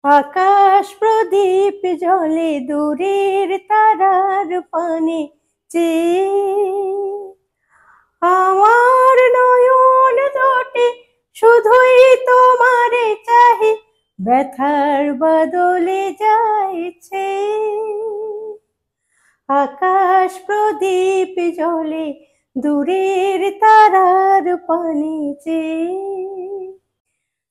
আকাশ প্রদীপ জ্বলে দূরের তারার পানে চেয়ে, আমার নয়ন দুটি শুধুই তোমারে চাহে, ব্যথার বদলে যাইছে। আকাশ প্রদীপ জ্বলে দূরের তারার পানে চেয়ে।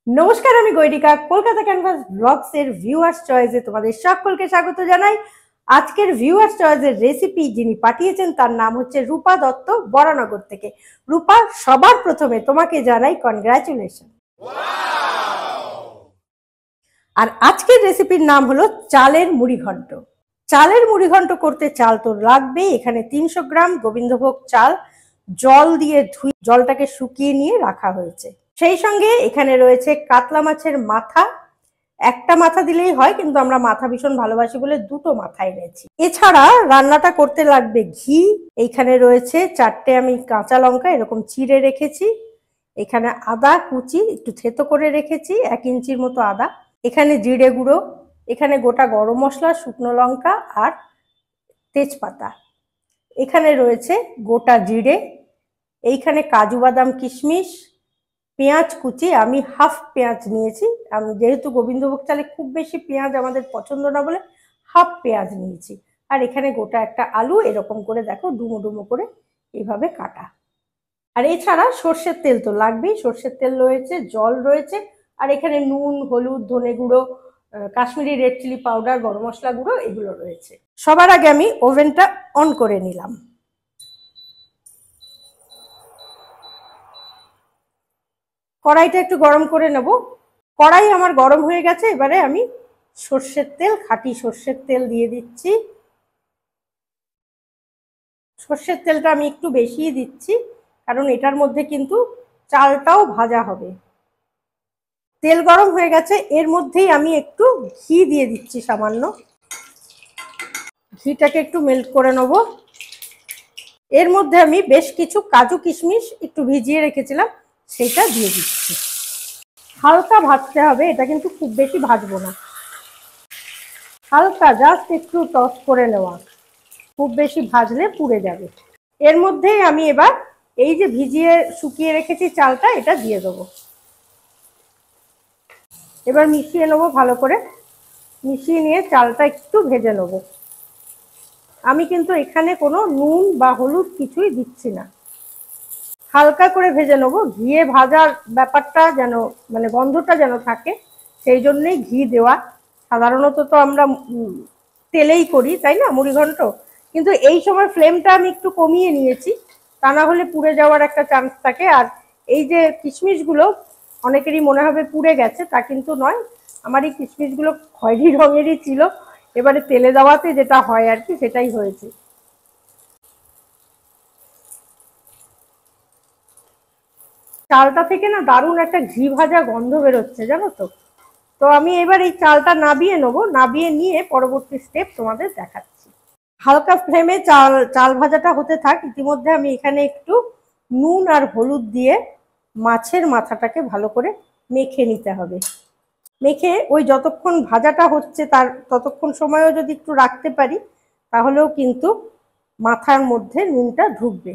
নমস্কার, আমি গৈরিকা। কলকাতা ক্যানভাস ব্লগস এর ভিউয়ার্স চয়েসে তোমাদের সকলকে স্বাগত জানাই। আজকের ভিউয়ার্স চয়েসের রেসিপি যিনি পাঠিয়েছেন তার নাম হচ্ছে রূপা দত্ত, বরানগর থেকে। রূপা, সবার প্রথমে তোমাকে জানাই কনগ্রাচুলেশন। আর আজকের রেসিপির নাম হলো চালের মুড়ি ঘন্ট। চালের মুড়ি ঘন্ট করতে চাল তো লাগবেই। এখানে 300 গ্রাম গোবিন্দভোগ চাল জল দিয়ে ধুয়ে জলটাকে শুকিয়ে নিয়ে রাখা হয়েছে। সেই সঙ্গে এখানে রয়েছে কাতলা মাছের মাথা। একটা মাথা দিলেই হয়, কিন্তু আমরা মাথা ভীষণ ভালোবাসি বলে দুটো মাথা এনেছি। এছাড়া রান্নাটা করতে লাগবে ঘি। এইখানে রয়েছে 4টে আমি কাঁচা লঙ্কা এরকম চিড়ে রেখেছি। এখানে আদা কুচি একটু থেতো করে রেখেছি, 1 ইঞ্চির মতো আদা। এখানে জিরে গুঁড়ো, এখানে গোটা গরম মশলা, শুকনো লঙ্কা আর তেজপাতা। এখানে রয়েছে গোটা জিরে, এইখানে কাজু বাদাম কিশমিশ, পেঁয়াজ কুচি। আমি হাফ পেঁয়াজ নিয়েছি, আমি যেহেতু গোবিন্দভোগ চালে খুব বেশি পেঁয়াজ আমাদের পছন্দ না বলে হাফ পেঁয়াজ নিয়েছি। আর এখানে গোটা একটা আলু এরকম করে দেখো ডুমো ডুমো করে এইভাবে কাটা। আর এছাড়া সর্ষের তেল তো লাগবেই। সর্ষের তেল রয়েছে, জল রয়েছে, আর এখানে নুন, হলুদ, ধনে গুঁড়ো, কাশ্মীরি রেড চিলি পাউডার, গরম মশলা গুঁড়ো এগুলো রয়েছে। সবার আগে আমি ওভেনটা অন করে নিলাম। কড়াইটা একটু গরম করে নেব। কড়াই আমার গরম হয়ে গেছে। এবারে আমি সর্ষের তেল, খাঁটি সর্ষের তেল দিয়ে দিচ্ছি। সর্ষের তেলটা আমি একটু বেশিই দিচ্ছি, কারণ এটার মধ্যে কিন্তু চালটাও ভাজা হবে। তেল গরম হয়ে গেছে, এর মধ্যেই আমি একটু ঘি দিয়ে দিচ্ছি সামান্য। ঘিটাকে একটু মেল্ট করে নেব। এর মধ্যে আমি বেশ কিছু কাজু কিশমিশ একটু ভিজিয়ে রেখেছিলাম, সেটা দিয়ে দিচ্ছি। হালকা ভাজতে হবে, এটা কিন্তু খুব বেশি ভাজবো না, হালকা জাস্ট একটু টস করে নেওয়া। খুব বেশি ভাজলে পুড়ে যাবে। এর মধ্যেই আমি এবার এই যে ভিজিয়ে শুকিয়ে রেখেছি চালটা, এটা দিয়ে দেবো। এবার মিশিয়ে নেবো ভালো করে। মিশিয়ে নিয়ে চালটা একটু ভেজে নেবো। আমি কিন্তু এখানে কোনো নুন বা হলুদ কিছুই দিচ্ছি না, হালকা করে ভেজে নেবো। ঘিয়ে ভাজার ব্যাপারটা যেন মানে গন্ধটা যেন থাকে, সেই জন্যই ঘি দেওয়া। সাধারণত তো আমরা তেলেই করি, তাই না, মুড়ি ঘন্ট। কিন্তু এই সময় ফ্লেমটা আমি একটু কমিয়ে নিয়েছি, তা না হলে পুড়ে যাওয়ার একটা চান্স থাকে। আর এই যে কিশমিশগুলো অনেকেরই মনে হবে পুড়ে গেছে, তা কিন্তু নয়। আমার এই কিশমিশগুলো খয়েরি রঙেরই ছিল, এবারে তেলে দেওয়াতে যেটা হয় আর কি, সেটাই হয়েছে। চালটা থেকে না দারুণ একটা ঘি ভাজা গন্ধ বেরোচ্ছে, জানো তো। তো আমি এবার এই চালটা নাবিয়ে নেবো। নাবিয়ে নিয়ে পরবর্তী স্টেপ তোমাদের দেখাচ্ছি। হালকা ফ্লেমে চাল ভাজাটা হতে থাক। ইতিমধ্যে আমি এখানে একটু নুন আর হলুদ দিয়ে মাছের মাথাটাকে ভালো করে মেখে নিতে হবে। মেখে ওই যতক্ষণ ভাজাটা হচ্ছে তার ততক্ষণ সময়ও যদি একটু রাখতে পারি, তাহলেও কিন্তু মাথার মধ্যে নুনটা ঢুকবে।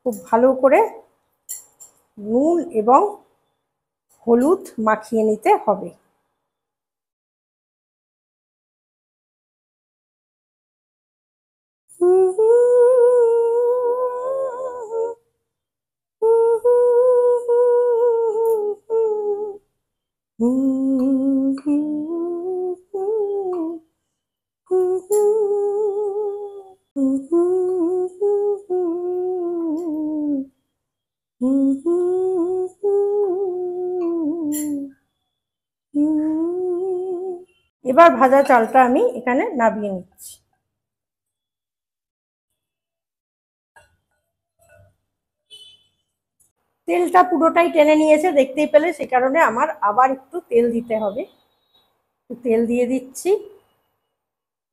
খুব ভালো করে নুন এবং হলুদ মাখিয়ে নিতে হবে। এবার ভাজা চালটা আমি এখানে নাবিয়ে নিচ্ছি। তেলটা পুরোটাই টেনে নিয়েছে, দেখতেই পেলে। সে কারণে আমার আবার একটু তেল দিতে হবে। তেল দিয়ে দিচ্ছি।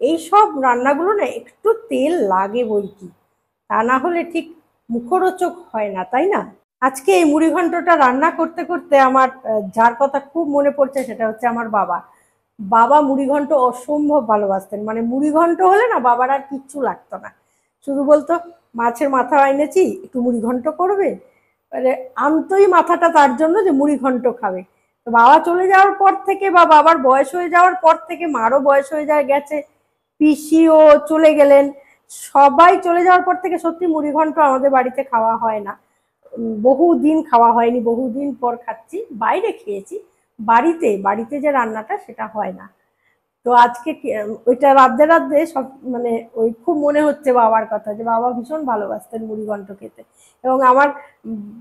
এই সব রান্নাগুলো না একটু তেল লাগে বই কি, তা না হলে ঠিক মুখরোচক হয় না, তাই না। আজকে এই মুড়ি ঘন্টটা রান্না করতে করতে আমার যার কথা খুব মনে পড়ছে সেটা হচ্ছে আমার বাবা। বাবা মুড়িঘণ্ট অসম্ভব ভালোবাসতেন, মানে মুড়িঘণ্ট হলে না বাবার আর কিচ্ছু লাগতো না, শুধু বলতো মাছের মাথা এনেছি একটু মুড়িঘণ্ট করবে, মানে আনতোই মাথাটা তার জন্য যে মুড়িঘণ্ট খাবে। তো বাবা চলে যাওয়ার পর থেকে বা বাবার বয়স হয়ে যাওয়ার পর থেকে, মারও বয়স হয়ে যায় গেছে, পিসিও চলে গেলেন, সবাই চলে যাওয়ার পর থেকে সত্যি মুড়িঘণ্ট আমাদের বাড়িতে খাওয়া হয় না। বহুদিন খাওয়া হয়নি, বহুদিন পর খাচ্ছি, বাইরে খেয়েছি, বাড়িতে বাড়িতে যে রান্নাটা সেটা হয় না। তো আজকে ওইটা রাধে রাধে সব, মানে ওই খুব মনে হচ্ছে বাবার কথা, যে বাবা ভীষণ ভালোবাসতেন মুড়িঘণ্ট খেতে। এবং আমার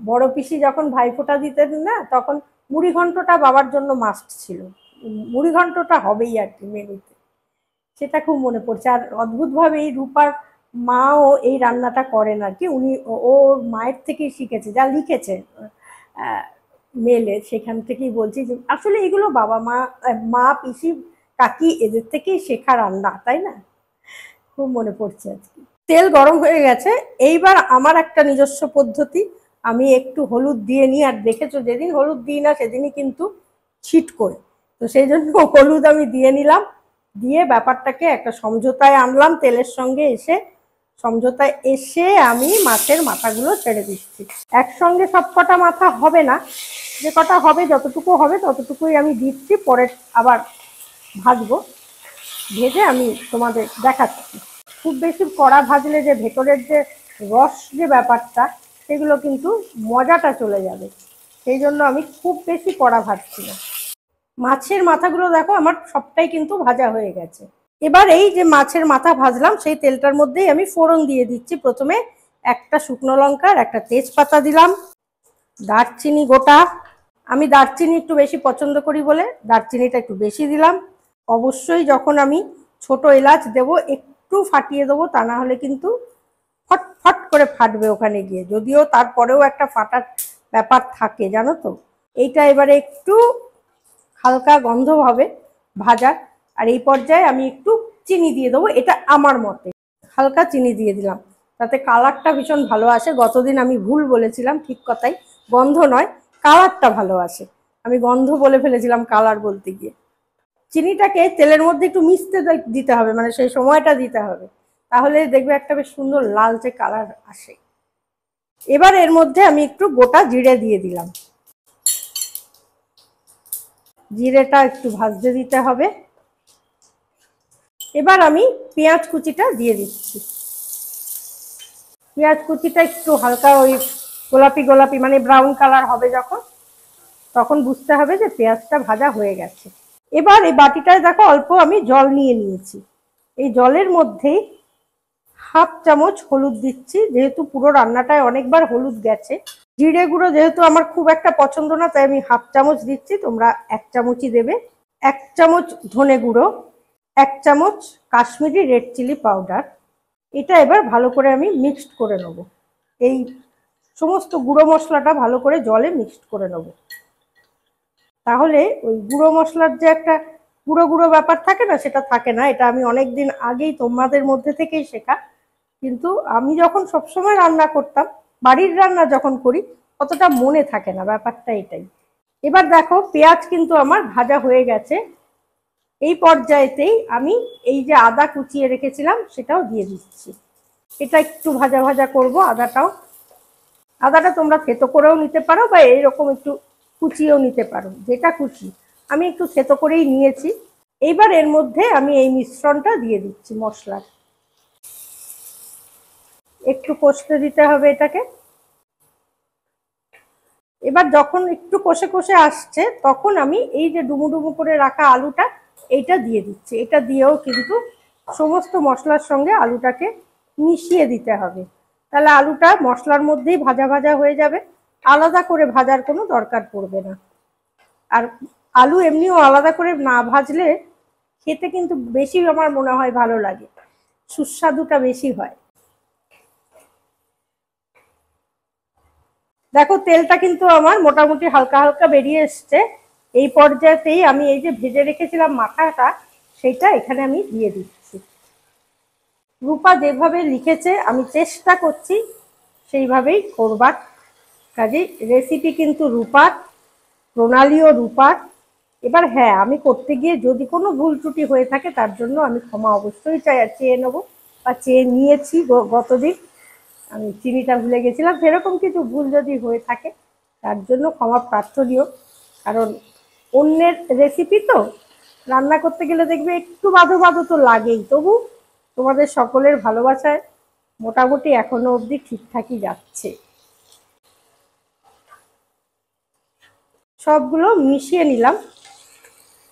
বড় পিসি যখন ভাইফোঁটা দিতেন না, তখন মুড়িঘণ্টটা বাবার জন্য মাস্ট ছিল, মুড়িঘণ্টটা হবেই আর কি মেনুতে। সেটা খুব মনে পড়ছে। আর অদ্ভুতভাবে এই রূপার মাও এই রান্নাটা করেন আর কি, উনি ওর মায়ের থেকেই শিখেছে, যা লিখেছে মেলে, সেখান থেকেই বলছি যে আসলে এগুলো বাবা মা, মা পিসি কাকি এদের থেকেই শেখা রান্না, তাই না? খুব মনে পড়ছে আজকে। তেল গরম হয়ে গেছে, এইবার আমার একটা নিজস্ব পদ্ধতি, আমি একটু হলুদ দিয়ে নিই। আর দেখেছো যেদিন হলুদ দিই না সেদিনই কিন্তু ছিটকোয়, তো সেই জন্য হলুদ আমি দিয়ে নিলাম, দিয়ে ব্যাপারটাকে একটা সমঝোতায় আনলাম তেলের সঙ্গে এসে। সমঝোতায় এসে আমি মাছের মাথাগুলো ছেড়ে দিচ্ছি। একসঙ্গে সব কটা মাথা হবে না, যে কটা হবে যতটুকু হবে ততটুকুই আমি দিচ্ছি, পরে আবার ভাজবো, ভেজে আমি তোমাদের দেখাচ্ছি। খুব বেশি কড়া ভাজলে যে ভেতরের যে রস যে ব্যাপারটা, সেগুলো কিন্তু মজাটা চলে যাবে, সেই জন্য আমি খুব বেশি কড়া ভাজছি না। মাছের মাথাগুলো দেখো আমার সবটাই কিন্তু ভাজা হয়ে গেছে। এবার এই যে মাছের মাথা ভাজলাম সেই তেলটার মধ্যেই আমি ফোড়ন দিয়ে দিচ্ছি। প্রথমে একটা শুকনো লঙ্কা আর একটা তেজপাতা দিলাম, দারচিনি গোটা, আমি দারচিনি একটু বেশি পছন্দ করি বলে দারচিনিটা একটু বেশি দিলাম। অবশ্যই যখন আমি ছোট এলাচ দেবো একটু ফাটিয়ে দেবো, তা না হলে কিন্তু ফট ফট করে ফাটবে ওখানে গিয়ে, যদিও তারপরেও একটা ফাটার ব্যাপার থাকে জানো তো। এইটা এবারে একটু হালকা গন্ধ হবে ভাজার, আর এই পর্যায়ে আমি একটু চিনি দিয়ে দেবো, এটা আমার মতে, হালকা চিনি দিয়ে দিলাম, তাতে কালারটা ভীষণ ভালো আসে। গতদিন আমি ভুল বলেছিলাম, ঠিক কথাই, গন্ধ নয় কালারটা ভালো আসে, আমি গন্ধ বলে ফেলেছিলাম কালার বলতে গিয়ে। চিনিটাকে তেলের মধ্যে একটু মিশতে দিতে হবে, মানে সেই সময়টা দিতে হবে, তাহলে দেখবে একটা বেশ সুন্দর লালচে কালার আসে। এবার এর মধ্যে আমি একটু গোটা জিরে দিয়ে দিলাম, জিরেটা একটু ভাজতে দিতে হবে। এবার আমি পেঁয়াজ কুচিটা দিয়ে দিচ্ছি, পেঁয়াজ কুচিটা একটু হালকা ওই গোলাপি গোলাপি মানে ব্রাউন কালার হবে যখন, তখন বুঝতে হবে যে পেঁয়াজটা ভাজা হয়ে গেছে। এবার এই বাটিটায় দেখো অল্প আমি জল নিয়ে নিয়েছি, এই জলের মধ্যেই হাফ চামচ হলুদ দিচ্ছি, যেহেতু পুরো রান্নাটায় অনেকবার হলুদ গেছে। জিরে গুঁড়ো যেহেতু আমার খুব একটা পছন্দ না, তাই আমি হাফ চামচ দিচ্ছি, তোমরা 1 চামচই দেবে। 1 চামচ ধনে গুঁড়ো, 1 চামচ কাশ্মীরি রেড চিলি পাউডার। এটা এবার ভালো করে আমি মিক্সড করে নেব, এই সমস্ত গুঁড়ো মশলাটা ভালো করে জলে মিক্সড করে নেব, তাহলে ওই গুঁড়ো মশলার যে একটা গুঁড়ো গুঁড়ো ব্যাপার থাকে না, সেটা থাকে না। এটা আমি অনেক দিন আগেই তোমাদের মধ্যে থেকেই শেখা, কিন্তু আমি যখন সবসময় রান্না করতাম, বাড়ির রান্না যখন করি অতটা মনে থাকে না, ব্যাপারটা এটাই। এবার দেখো পেঁয়াজ কিন্তু আমার ভাজা হয়ে গেছে, এই পর্যায়েতেই আমি এই যে আদা কুচিয়ে রেখেছিলাম সেটাও দিয়ে দিচ্ছি। এটা একটু ভাজা ভাজা করব আদাটাও, আদাটা তোমরা থেতো করেও নিতে পারো বা এইরকম একটু কুচিয়েও নিতে পারো, যেটা খুশি, আমি একটু থেতো করেই নিয়েছি। এইবার এর মধ্যে আমি এই মিশ্রণটা দিয়ে দিচ্ছি মশলার, একটু কষতে দিতে হবে এটাকে। এবার যখন একটু কষে কষে আসছে তখন আমি এই যে ডুমু ডুমু করে রাখা আলুটা এইটা দিয়ে দিচ্ছি, এটা দিয়েও কিন্তু সমস্ত মশলার সঙ্গে আলুটাকে মিশিয়ে দিতে হবে, তাহলে আলুটা মশলার মধ্যেই ভাজা ভাজা হয়ে যাবে, আলাদা করে ভাজার কোনো দরকার পড়বে না। আর আলু এমনিও আলাদা করে না ভাজলে খেতে কিন্তু বেশি আমার মনে হয় ভালো লাগে, সুস্বাদুটা বেশি হয়। দেখো তেলটা কিন্তু আমার মোটামুটি হালকা হালকা বেরিয়ে এসছে, এই পর্যায়েতেই আমি এই যে ভেজে রেখেছিলাম মাথাটা সেটা এখানে আমি দিয়ে দিচ্ছি। রূপা যেভাবে লিখেছে আমি চেষ্টা করছি সেইভাবেই করবার, কাজে রেসিপি কিন্তু রূপার, প্রণালীও রূপার, এবার হ্যাঁ, আমি করতে গিয়ে যদি কোনো ভুল ত্রুটি হয়ে থাকে তার জন্য আমি ক্ষমা অবশ্যই চেয়ে নেবো বা চেয়ে নিয়েছি গতদিন। আমি চিনিটা ভুলে গেছিলাম, সেরকম কিছু ভুল যদি হয়ে থাকে তার জন্য ক্ষমা প্রার্থনীয়। কারণ অন্যের রেসিপি তো, রান্না করতে গেলে দেখবে একটু বাঁধো বাঁধো তো লাগেই। তবু তোমাদের সকলের ভালোবাসায় মোটামুটি এখনো অবধি ঠিকঠাকই যাচ্ছে। সবগুলো মিশিয়ে নিলাম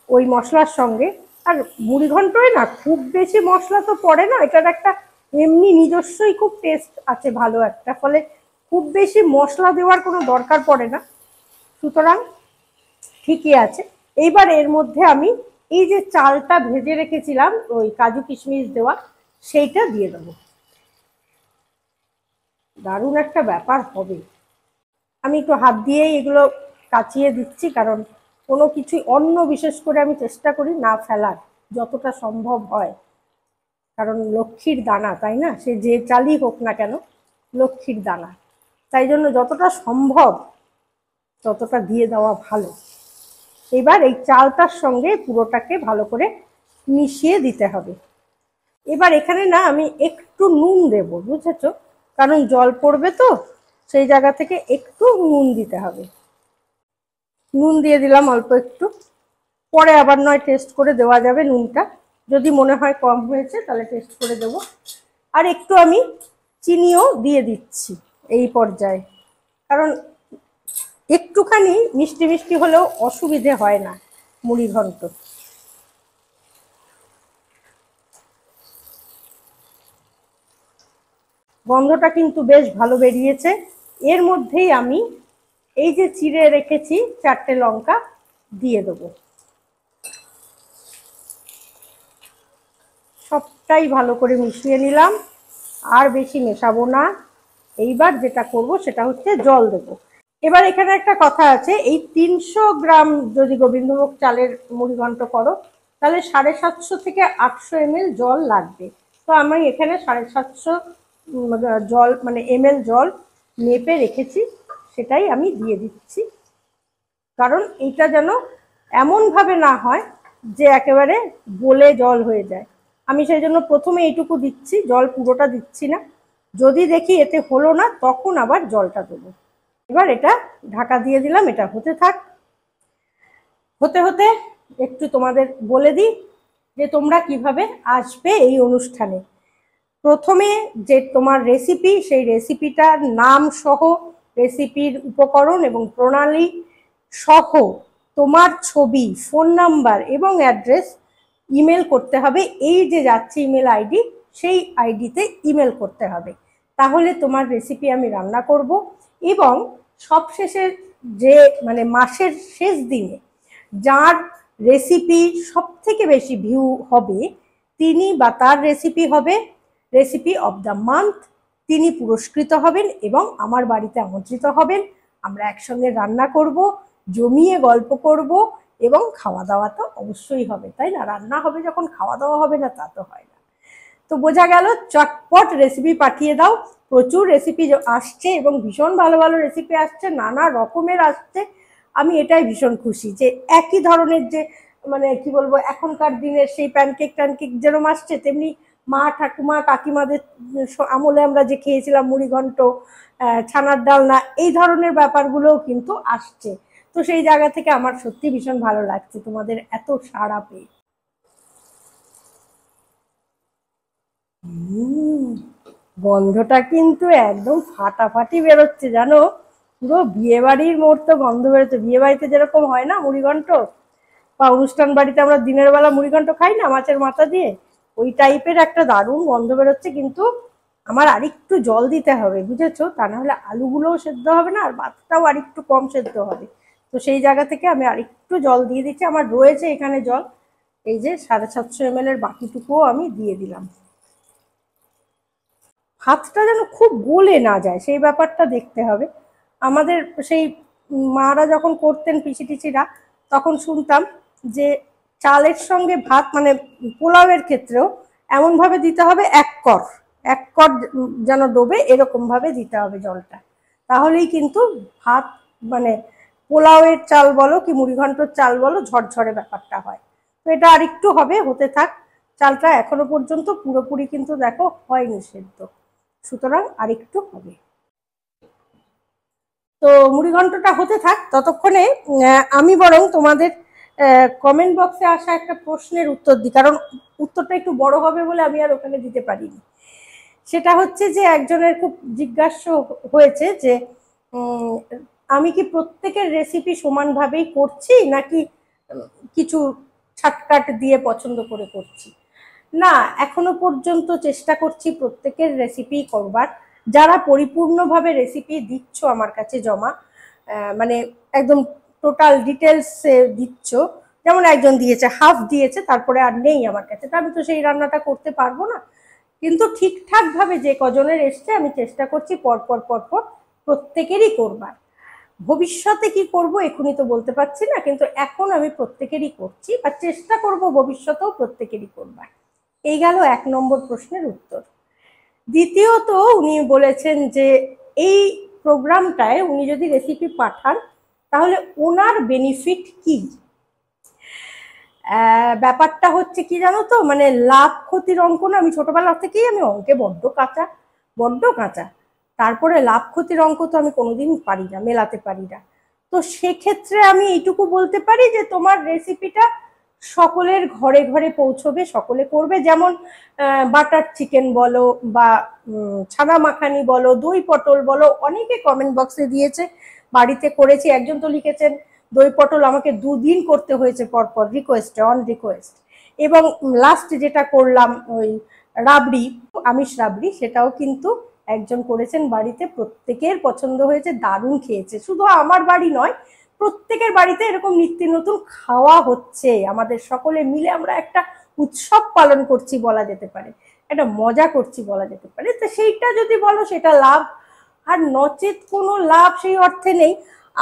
ওই মশলার সঙ্গে। আর মুড়ি ঘন্টয় না খুব বেশি মশলা তো পড়ে না, এটার একটা এমনি নিজস্বই খুব টেস্ট আছে ভালো একটা, ফলে খুব বেশি মশলা দেওয়ার কোনো দরকার পড়ে না, সুতরাং ঠিকই আছে। এইবার এর মধ্যে আমি এই যে চালটা ভেজে রেখেছিলাম ওই কাজু কিশমিশ দেওয়া, সেইটা দিয়ে দেবো। দারুণ একটা ব্যাপার হবে। আমি একটু হাত দিয়েই এগুলো কাচিয়ে দিচ্ছি, কারণ কোনো কিছুই অন্ন বিশেষ করে আমি চেষ্টা করি না ফেলার যতটা সম্ভব হয়। কারণ লক্ষ্মীর দানা, তাই না? সে যে চালই হোক না কেন লক্ষ্মীর দানা, তাই জন্য যতটা সম্ভব ততটা দিয়ে দেওয়া ভালো। এবার এই চালটার সঙ্গে পুরোটাকে ভালো করে মিশিয়ে দিতে হবে। এবার এখানে না আমি একটু নুন দেব, বুঝেছো? কারণ জল পড়বে তো, সেই জায়গা থেকে একটু নুন দিতে হবে। নুন দিয়ে দিলাম অল্প একটু, পরে আবার নয় টেস্ট করে দেওয়া যাবে নুনটা, যদি মনে হয় কম হয়েছে তাহলে টেস্ট করে দেব। আর একটু আমি চিনিও দিয়ে দিচ্ছি এই পর্যায়ে, কারণ একটুখানি মিষ্টি মিষ্টি হলেও অসুবিধে হয় না মুড়ি ঘন্ট। গন্ধটা কিন্তু বেশ ভালো বেরিয়েছে। এর মধ্যেই আমি এই যে চিড়ে রেখেছি 4টে লঙ্কা দিয়ে দেবো। সবটাই ভালো করে মিশিয়ে নিলাম, আর বেশি মেশাবো না। এইবার যেটা করব সেটা হচ্ছে জল দেবো। এবার এখানে একটা কথা আছে, এই 300 গ্রাম যদি গোবিন্দভোগ চালের মুড়ি ঘন্ট করো তাহলে 750 থেকে 800 ml জল লাগবে। তো আমি এখানে 750 জল মানে ml জল মেপে রেখেছি, সেটাই আমি দিয়ে দিচ্ছি। কারণ এটা যেন এমনভাবে না হয় যে একেবারে গলে জল হয়ে যায়। আমি সেই জন্য প্রথমে এইটুকু দিচ্ছি, জল পুরোটা দিচ্ছি না। যদি দেখি এতে হলো না তখন আবার জলটা দেবো। এবার এটা ঢাকা দিয়ে দিলাম, এটা হতে থাক। হতে হতে একটু তোমাদের বলে দিই যে তোমরা কিভাবে আসবে এই অনুষ্ঠানে। প্রথমে যে তোমার রেসিপি, সেই রেসিপিটার নাম সহ, রেসিপির উপকরণ এবং প্রণালী সহ তোমার ছবি, ফোন নাম্বার এবং অ্যাড্রেস ইমেল করতে হবে। এই যে যাচ্ছে ইমেল আইডি, সেই আইডিতে ইমেল করতে হবে। তাহলে তোমার রেসিপি আমি রান্না করব। এবং সবশেষে যে মানে মাসের শেষ দিনে যার রেসিপি সব থেকে বেশি ভিউ হবে তিনি বা তার রেসিপি হবে রেসিপি অব দ্য মান্থ। তিনি পুরস্কৃত হবেন এবং আমার বাড়িতে আমন্ত্রিত হবেন। আমরা একসঙ্গে রান্না করব, জমিয়ে গল্প করব এবং খাওয়া দাওয়া তো অবশ্যই হবে, তাই না? রান্না হবে যখন খাওয়া দাওয়া হবে না তা তো হয় না। তো বোঝা গেল, চটপট রেসিপি পাঠিয়ে দাও। প্রচুর রেসিপি আসছে এবং ভীষণ ভালো ভালো রেসিপি আসছে, নানা রকমের আসছে। আমি এটাই ভীষণ খুশি যে একই ধরনের যে মানে কি বলবো এখনকার দিনের সেই প্যানকেক ট্যানকেক যেরকম আসছে, তেমনি মা ঠাকুমা কাকিমাদের আমলে আমরা যে খেয়েছিলাম মুড়ি ঘন্ট, ছানার ডালনা, এই ধরনের ব্যাপারগুলোও কিন্তু আসছে। তো সেই জায়গা থেকে আমার সত্যি ভীষণ ভালো লাগছে তোমাদের এত সাড়া পেয়ে। গন্ধটা কিন্তু একদম ফাটাফাটি বেরোচ্ছে জানো, পুরো বিয়ে বাড়ির মুহূর্ত গন্ধ বেরোচ্ছে। বিয়ে বাড়িতে যেরকম হয় না মুড়িঘণ্ট, বা অনুষ্ঠান বাড়িতে আমরা দিনের বেলা মুড়িঘণ্ট খাই না মাছের মাথা দিয়ে, ওই টাইপের একটা দারুণ গন্ধ বেরোচ্ছে। কিন্তু আমার আরেকটু জল দিতে হবে, বুঝেছো? তা না হলে আলুগুলোও সেদ্ধ হবে না আর ভাতটাও আরেকটু কম সেদ্ধ হবে। তো সেই জায়গা থেকে আমি আরেকটু জল দিয়ে দিচ্ছি, আমার রয়েছে এখানে জল। এই যে 750 ml এর বাকিটুকুও আমি দিয়ে দিলাম। ভাতটা যেন খুব গলে না যায় সেই ব্যাপারটা দেখতে হবে। আমাদের সেই মারা যখন করতেন পিসি টিসিরা, তখন শুনতাম যে চালের সঙ্গে ভাত মানে পোলাওয়ের ক্ষেত্রেও এমনভাবে দিতে হবে এক কর যেন ডোবে এরকম ভাবে দিতে হবে জলটা। তাহলেই কিন্তু ভাত মানে পোলাওয়ের চাল বলো কি মুড়িঘণ্টর চাল বলো, ঝরঝরে ব্যাপারটা হয়। তো এটা আরেকটু হবে, হতে থাক। চালটা এখনো পর্যন্ত পুরোপুরি কিন্তু দেখো হয়নি সেদ্ধ, সুতরাং আরেকটু হবে। তো মুড়িঘণ্টটা হতে থাক, ততক্ষণে আমি বরং তোমাদের কমেন্ট বক্সে আসা একটা প্রশ্নের উত্তর দিই, কারণ উত্তরটা একটু বড় হবে বলে আমি আর ওখানে দিতে পারিনি। সেটা হচ্ছে যে একজনের খুব জিজ্ঞাসা হয়েছে যে আমি কি প্রত্যেকের রেসিপি সমানভাবেই করছি নাকি কিছু ছাটকাট দিয়ে পছন্দ করে করছি। না, এখনো পর্যন্ত চেষ্টা করছি প্রত্যেকের রেসিপি করবার। যারা পরিপূর্ণভাবে রেসিপি দিচ্ছ আমার কাছে জমা, মানে একদম টোটাল ডিটেলস দিচ্ছ, যেমন একজন দিয়েছে হাফ দিয়েছে তারপরে আর নেই আমার কাছে, তা আমি তো সেই রান্নাটা করতে পারবো না। কিন্তু ঠিকঠাক ভাবে যে কজনের এসছে আমি চেষ্টা করছি পরপর পরপর প্রত্যেকেরই করবার। ভবিষ্যতে কি করব এখনই তো বলতে পারছি না, কিন্তু এখন আমি প্রত্যেকেরই করছি আর চেষ্টা করব ভবিষ্যতেও প্রত্যেকেরই করবার। এই গেল 1 নম্বর প্রশ্নের উত্তর। দ্বিতীয়ত উনি বলেছেন যে এই প্রোগ্রামটায় উনি যদি রেসিপি পাঠান তাহলে ওনার বেনিফিট কি। ব্যাপারটা হচ্ছে কি জানো তো, মানে লাভ ক্ষতির অঙ্ক না, আমি ছোটবেলা থেকেই আমি অঙ্কে বড্ড কাঁচা। তারপরে লাভ ক্ষতির অঙ্ক তো আমি কোনোদিন পারি না, মেলাতে পারি না। তো সেক্ষেত্রে আমি এইটুকু বলতে পারি যে তোমার রেসিপিটা সকলের ঘরে ঘরে পৌঁছবে, সকলে করবে। যেমন বাটার চিকেন বলো বা ছানা মাখানি বলো, দই পটল বলো, অনেকে কমেন্ট বক্সে দিয়েছে বাড়িতে করেছি। একজন তো লিখেছেন দই পটল আমাকে 2 দিন করতে হয়েছে পরপর, রিকোয়েস্টে অন রিকোয়েস্ট। এবং লাস্ট যেটা করলাম ওই রাবড়ি, আমিষ রাবড়ি, সেটাও কিন্তু একজন করেছেন বাড়িতে, প্রত্যেকের পছন্দ হয়েছে, দারুণ খেয়েছে। শুধু আমার বাড়ি নয়, প্রত্যেকের বাড়িতে এরকম নিত্য নতুন খাওয়া হচ্ছে, আমাদের সকলে মিলে আমরা একটা উৎসব পালন করছি বলা যেতে পারে, একটা মজা করছি বলা যেতে পারে। তো সেইটা যদি বলো সেটা লাভ, আর নচেত কোনো লাভ সেই অর্থে নেই।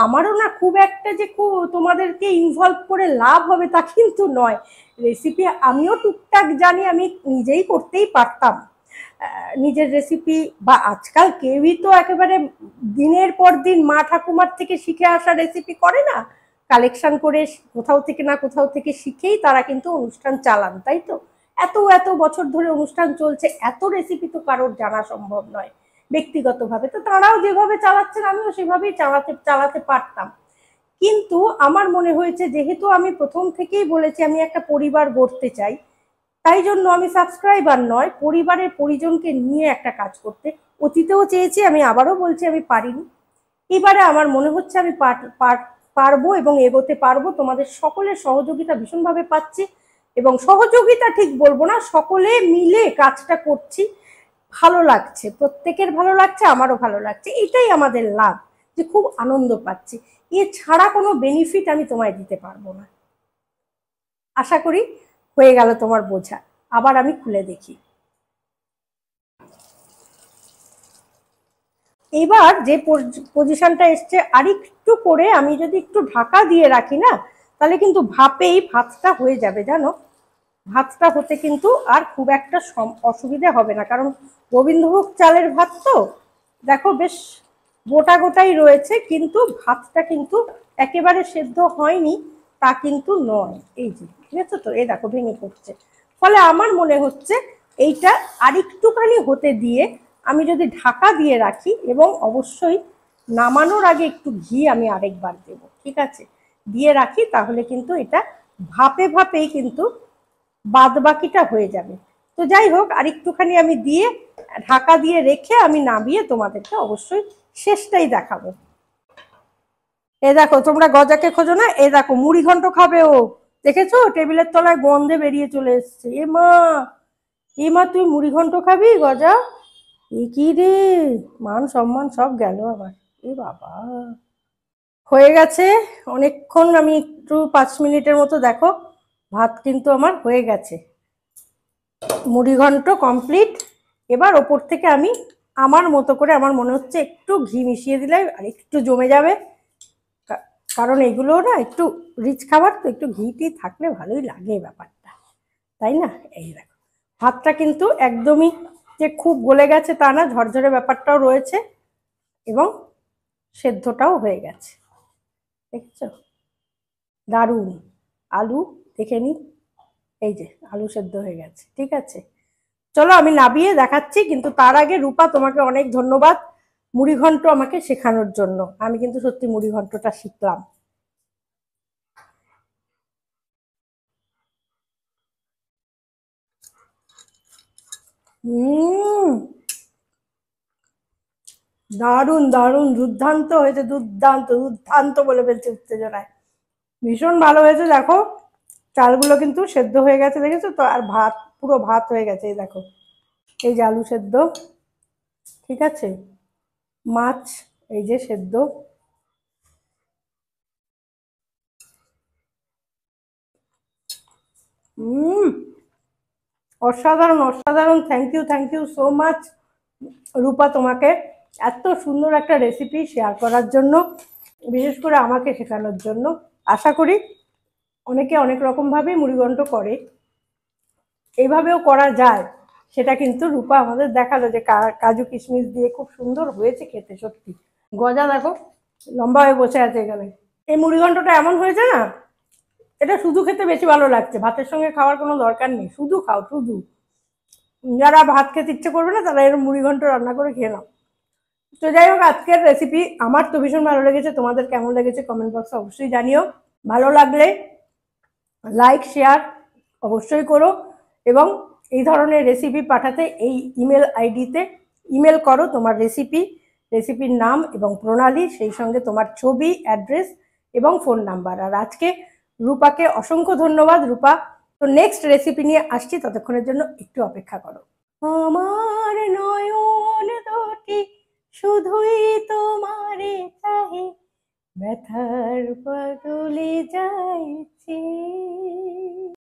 আমারও না খুব একটা যে খুব তোমাদেরকে ইনভলভ করে লাভ হবে তা কিন্তু নয়। রেসিপি আমিও টুকটাক জানি, আমি নিজেই করতেই পারতাম নিজের রেসিপি। বা আজকাল কেউই তো একেবারে দিনের পর দিন মা ঠাকুমার থেকে শিখে আসা রেসিপি করে না, কালেকশন করে কোথাও থেকে না কোথাও থেকে শিখেই তারা কিন্তু অনুষ্ঠান চালান, তাই তো? এত এত বছর ধরে অনুষ্ঠান চলছে, এত রেসিপি তো কারোর জানা সম্ভব নয় ব্যক্তিগতভাবে। তো তারাও যেভাবে চালাচ্ছেন আমিও সেভাবেই চালাতে পারতাম। কিন্তু আমার মনে হয়েছে যেহেতু আমি প্রথম থেকেই বলেছি আমি একটা পরিবার গড়তে চাই, তাই জন্য আমি সাবস্ক্রাইবার নয়, পরিবারের পরিজনকে নিয়ে একটা কাজ করতে। অতীতেও চেয়েছি, আমি আবারও বলছি আমি পারিনি। এবারে আমার মনে হচ্ছে আমি পারবো এবং এগোতে পারবো। তোমাদের সকলের সহযোগিতা ভীষণভাবে পাচ্ছি, এবং সহযোগিতা ঠিক বলবো না, সকলে মিলে কাজটা করছি, ভালো লাগছে, প্রত্যেকের ভালো লাগছে, আমারও ভালো লাগছে। এটাই আমাদের লাভ, যে খুব আনন্দ পাচ্ছি। এছাড়া কোনো বেনিফিট আমি তোমায় দিতে পারবো না। আশা করি হয়ে গেল তোমার বোঝা। আবার আমি খুলে দেখি। এবার যে পজিশনটা এসছে, আরেকটু করে আমি যদি একটু ঢাকা দিয়ে রাখি না, তাহলে কিন্তু ভাপেই ভাতটা হয়ে যাবে জানো। ভাতটা হতে কিন্তু আর খুব একটা অসুবিধে হবে না, কারণ গোবিন্দভোগ চালের ভাত তো দেখো বেশ গোটা গোটাই রয়েছে, কিন্তু ভাতটা কিন্তু একেবারে সেদ্ধ হয়নি তা কিন্তু নয়। এই যে ঠিক আছে তো, এই দেখো ভেঙে পড়ছে। ফলে আমার মনে হচ্ছে এইটা আরেকটুখানি হতে দিয়ে আমি যদি ঢাকা দিয়ে রাখি, এবং অবশ্যই নামানোর আগে একটু ঘি আমি আরেকবার দেব, ঠিক আছে, দিয়ে রাখি, তাহলে কিন্তু এটা ভাপে ভাপেই কিন্তু বাদ বাকিটা হয়ে যাবে। তো যাই হোক, আরেকটুখানি আমি দিয়ে ঢাকা দিয়ে রেখে আমি নামিয়ে তোমাদেরকে অবশ্যই শেষটাই দেখাবো। এ দেখো, তোমরা গজাকে খোঁজো না, এ দেখো মুড়ি ঘন্ট খাবে ও, দেখেছো টেবিলের তলায় গন্ধে বেরিয়ে চলে এসছে। এ মা তুই মুড়ি ঘন্ট খাবি গজা? এ কি রে, মান সম্মান সব গেল আবার। এ বাবা, হয়ে গেছে অনেকক্ষণ, আমি একটু 5 মিনিটের মতো, দেখো ভাত কিন্তু আমার হয়ে গেছে, মুড়ি ঘন্ট কমপ্লিট। এবার ওপর থেকে আমি আমার মতো করে, আমার মনে হচ্ছে একটু ঘি মিশিয়ে দিলে আর একটু জমে যাবে, কারণ এগুলো না একটু রিচ খাবার তো, একটু ঘিটি থাকলে ভালোই লাগে ব্যাপারটা, তাই না? এই দেখো ভাতটা কিন্তু একদমই যে খুব গলে গেছে তা না, ঝরঝরে ব্যাপারটাও রয়েছে এবং সেদ্ধটাও হয়ে গেছে। দেখেছো? দারুণ। আলু দেখে নি, এই যে আলু সেদ্ধ হয়ে গেছে। ঠিক আছে, চলো আমি নাবিয়ে দেখাচ্ছি, কিন্তু তার আগে রূপা তোমাকে অনেক ধন্যবাদ মুড়িঘণ্ট আমাকে শেখানোর জন্য। আমি কিন্তু সত্যি মুড়িঘণ্টটা শিখলাম। হুম, দারুণ দারুণ, দুর্দান্ত হয়েছে, দুর্দান্ত দুর্দান্ত বলে ফেলছে উত্তেজনায়। ভীষণ ভালো হয়েছে। দেখো চালগুলো কিন্তু সেদ্ধ হয়ে গেছে, দেখেছো তো? আর ভাত পুরো ভাত হয়ে গেছে, এই দেখো, এই যে আলু সেদ্ধ। ঠিক আছে, মাছ এই যে সেদ্ধ। হুম, অসাধারণ অসাধারণ, থ্যাংক ইউ সো মাচ রূপা তোমাকে এত সুন্দর একটা রেসিপি শেয়ার করার জন্য, বিশেষ করে আমাকে শেখানোর জন্য। আশা করি অনেকে অনেক রকম ভাবে মুড়িঘণ্ট করে, এইভাবেও করা যায়। সেটা কিন্তু রূপা আমাদের দেখালো যে কাজু কিশমিশ দিয়ে খুব সুন্দর হয়েছে খেতে সত্যি। গজা দেখো লম্বা হয়ে বসে আছে এখানে। এই মুড়িঘণ্টটা এমন হয়েছে না, এটা শুধু খেতে বেশি ভালো লাগছে, ভাতের সঙ্গে খাওয়ার কোনো দরকার নেই, শুধু খাও শুধু। যারা ভাত খেতে ইচ্ছে করবে না তারা এরকম মুড়িঘণ্ট রান্না করে খেয়ে নাও। তো যাই হোক, আজকের রেসিপি আমার তো ভীষণ ভালো লেগেছে, তোমাদের কেমন লেগেছে কমেন্ট বক্সে অবশ্যই জানিও। ভালো লাগলে লাইক শেয়ার অবশ্যই করো, এবং এই ধরনের রেসিপি পাঠাতে এই ইমেল আইডিতে ইমেল করো তোমার রেসিপির নাম এবং প্রণালী, সেই সঙ্গে তোমার ছবি, অ্যাড্রেস এবং ফোন নাম্বার। আর আজকে রূপাকে অসংখ্য ধন্যবাদ। রূপা, তো নেক্সট রেসিপি নিয়ে আসছি, ততক্ষণের জন্য একটু অপেক্ষা করো। আমার নয়ন দুটি শুধুই তোমারে চাহে, ব্যথার বদলে যাইছে।